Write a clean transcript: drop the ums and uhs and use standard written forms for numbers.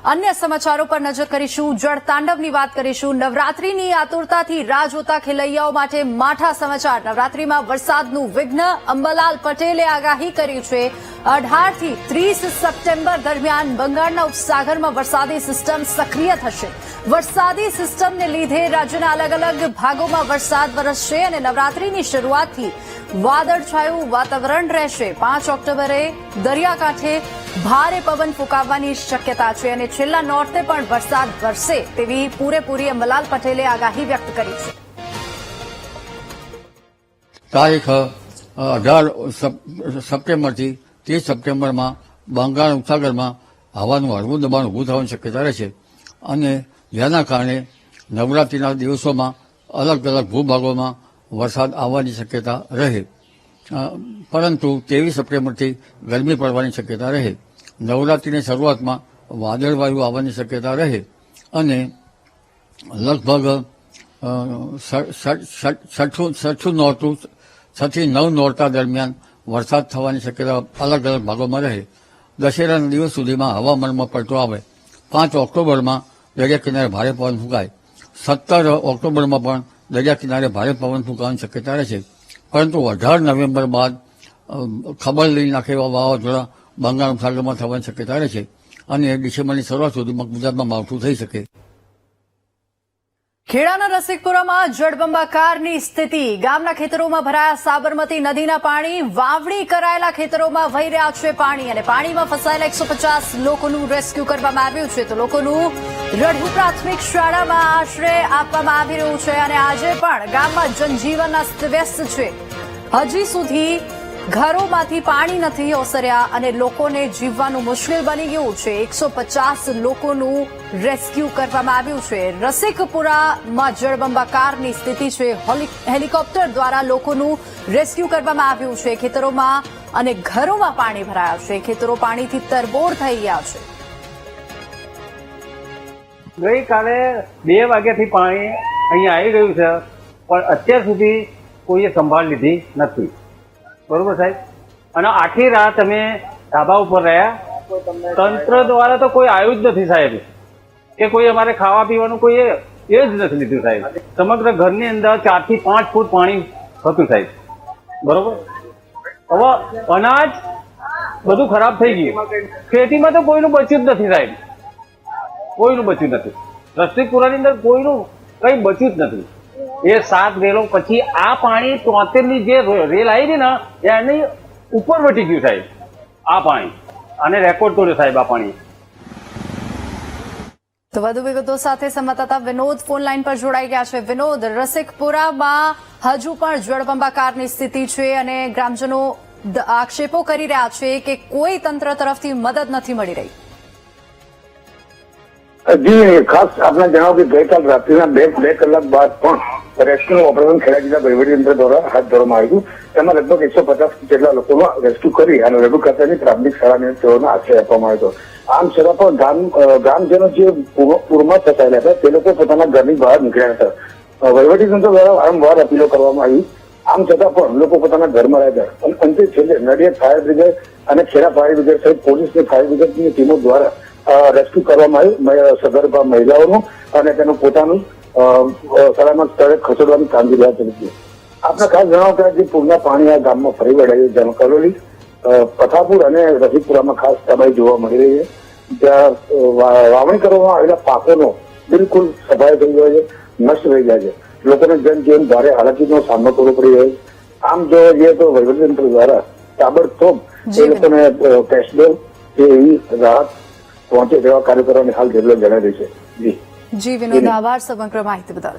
अन्य समाचारों पर नजर करीशुं। जळतांडवनी वात करीशुं। नवरात्रिनी आतुरताथी राह जोता खेलैयाओ माटे माठा समाचार। नवरात्रिमां वरसादनुं विघ्न। अंबालाल पटेले आगाही करी छे 18 થી 30 સપ્ટેમ્બર દરમિયાન બંગાળના ઉપસાગરમાં વરસાદી સિસ્ટમ સક્રિય થશે। વરસાદી સિસ્ટમને લીધે રાજ્યના અલગ અલગ ભાગોમાં વરસાદ વરસશે અને નવરાત્રિની શરૂઆતથી વાદળછાયું વાતાવરણ રહેશે। 5 ઓક્ટોબરે દરિયાકાંઠે ભારે પવન ફૂંકાવવાની શક્યતા છે અને છેલ્લા નોરતે પણ વરસાદ વરસે તેવી પૂરેપૂરી અંબાલાલ પટેલે આગાહી વ્યક્ત કરી છે। તારીખ 18 સપ્ટેમ્બરથી 30 સપ્ટેમ્બરમાં બંગાળ ઉપસાગરમાં હવાનું હળવું દબાણ ઊભું થવાની શક્યતા રહેશે અને જેના કારણે નવરાત્રિના દિવસોમાં અલગ અલગ ભૂભાગોમાં વરસાદ આવવાની શક્યતા રહે, પરંતુ 23 સપ્ટેમ્બરથી ગરમી પડવાની શક્યતા રહે। નવરાત્રિની શરૂઆતમાં વાદળવાયુ આવવાની શક્યતા રહે અને લગભગ 6 નોરતું 6 થી 9 નોરતા દરમિયાન વરસાદ થવાની શક્યતા અલગ અલગ ભાગોમાં રહે। દશેરાના દિવસ સુધીમાં હવામાનમાં પલટો આવે। 5 ઓક્ટોબરમાં દરિયા કિનારે ભારે પવન ફૂંકાય। 17 ઓક્ટોબરમાં પણ દરિયા કિનારે ભારે પવન ફૂંકાવાની શક્યતા રહેશે, પરંતુ 18 નવેમ્બર બાદ ખબર લઈ નાખે એવા વાવાઝોડા બંગાળ ઉપસાગરમાં થવાની શક્યતા રહેશે અને ડિસેમ્બરની શરૂઆત સુધીમાં ગુજરાતમાં માવઠું થઈ શકે। ખેડાના રસિકપુરામાં જળબંબાકારની સ્થિતિ। ગામના ખેતરોમાં ભરાયા સાબરમતી નદીના પાણી। વાવણી કરાયેલા ખેતરોમાં વહી રહ્યા છે પાણી અને પાણીમાં ફસાયેલા 150 લોકોનું રેસ્ક્યુ કરવામાં આવ્યું છે। તો લોકોનું રઢુ પ્રાથમિક શાળામાં આશ્રય આપવામાં આવી રહ્યું છે અને આજે પણ ગામમાં જનજીવન અસ્તવ્યસ્ત છે। હજી સુધી ઘરોમાંથી પાણી નથી ઓસર્યા અને લોકોને જીવવાનું મુશ્કેલ બની ગયું છે। 150 લોકોનું રેસ્ક્યુ કરવામાં આવ્યું છે। રસિકપુરામાં જળબંબાકારની સ્થિતિ છે। હેલિકોપ્ટર દ્વારા લોકોનું રેસ્ક્યુ કરવામાં આવ્યું છે। ખેતરોમાં અને ઘરોમાં પાણી ભરાયા છે। ખેતરો પાણીથી તરબોળ થઈ ગયા છે। ગઈકાલે 2 વાગ્યાથી પાણી અહીંયા આવી રહ્યું છે, પણ અત્યાર સુધી કોઈએ સંભાળ લીધી નથી। બરોબર સાહેબ, અને આખી રાત અમે ધાબા ઉપર રહ્યા। તંત્ર દ્વારા તો કોઈ આવ્યું જ નથી સાહેબ, કે કોઈ અમારે ખાવા પીવાનું કોઈ એ જ નથી લીધું સાહેબ। સમગ્ર ઘરની અંદર 4 થી 5 ફૂટ પાણી હતું સાહેબ। બરોબર, હવે અનાજ બધું ખરાબ થઈ ગયું। ખેતીમાં તો કોઈનું બચ્યું જ નથી સાહેબ, કોઈનું બચ્યું નથી। રસિકપુરાની અંદર કોઈનું કઈ બચ્યું જ નથી। એ 7 રેલો પછી આ પાણી 73ની જે રેલ આવી ને એની ઉપર વટી ગયું સાહેબ આ પાણી, અને રેકોર્ડ તોડ્યો સાહેબ આ પાણી। તો વધુ વિગતો સાથે સંવાદદાતા વિનોદ ફોન લાઈન પર જોડાઈ ગયા છે। વિનોદ, રસિકપુરામાં હજુ પણ જળબંબાકારની સ્થિતિ છે અને ગ્રામજનો આક્ષેપો કરી રહ્યા છે કે કોઈ તંત્ર તરફથી મદદ નથી મળી રહી। જી, ખાસ આપણે જણાવો કે ગઈકાલ રાત્રિના 2 કલાક બાદ પણ રેસ્ક્યુનું ઓપરેશન ખેડા જિલ્લા વહીવટીતંત્ર દ્વારા હાથ ધરવામાં આવ્યું હતું। તેમાં લગભગ 150 જેટલા લોકોનો રેસ્ક્યુ કરી અને રઘુ ખાતેની પ્રાથમિક શાળાને તેઓનો આશ્રય આપવામાં આવ્યો હતો। આમ છતાં પણ ગ્રામજનો જે પૂરમાં ફસાયેલા હતા તે લોકો પોતાના ઘરની બહાર નીકળ્યા હતા। વહીવટીતંત્ર દ્વારા વારંવાર અપીલો કરવામાં આવી, આમ છતાં પણ લોકો પોતાના ઘરમાં રહ્યા હતા અને અંતે છેલ્લે નડિયાદ ફાયર બ્રિગેડ અને ખેડા ફાયર બ્રિગેડ સહિત પોલીસની ફાયર બ્રિગેડની ટીમો દ્વારા રેસ્ક્યુ કરવામાં આવ્યું સગર્ભા મહિલાઓનું અને તેનું પોતાનું સલામત સ્થળે ખસેડવાની કામગીરી હાથ ધરી છે। આપણે ખાસ જણાવો કે જે પૂરના પાણી આ ગામમાં ફરી વળ્યા છે, જેમાં કલોલી, પથાપુર અને રસિકપુરામાં ખાસ તબાહી જોવા મળી રહી છે। જ્યાં વાવણી કરવામાં આવેલા પાકોનો બિલકુલ સફાઈ થઈ ગયો છે, નષ્ટ થઈ ગયા છે। લોકોને જનજીવન ભારે હાલાકીનો સામનો કરવો પડી રહ્યો છે। આમ જોવા જઈએ તો વહીવટીતંત્ર દ્વારા તાબડતોબ એ લોકોને કેશબેલ કે એવી રાહત પહોંચે તેવા કાર્ય કરવાની હાલ જરૂર જણાવી છે। જી વિનોદ, આભાર સમગ્ર માહિતી બદલ।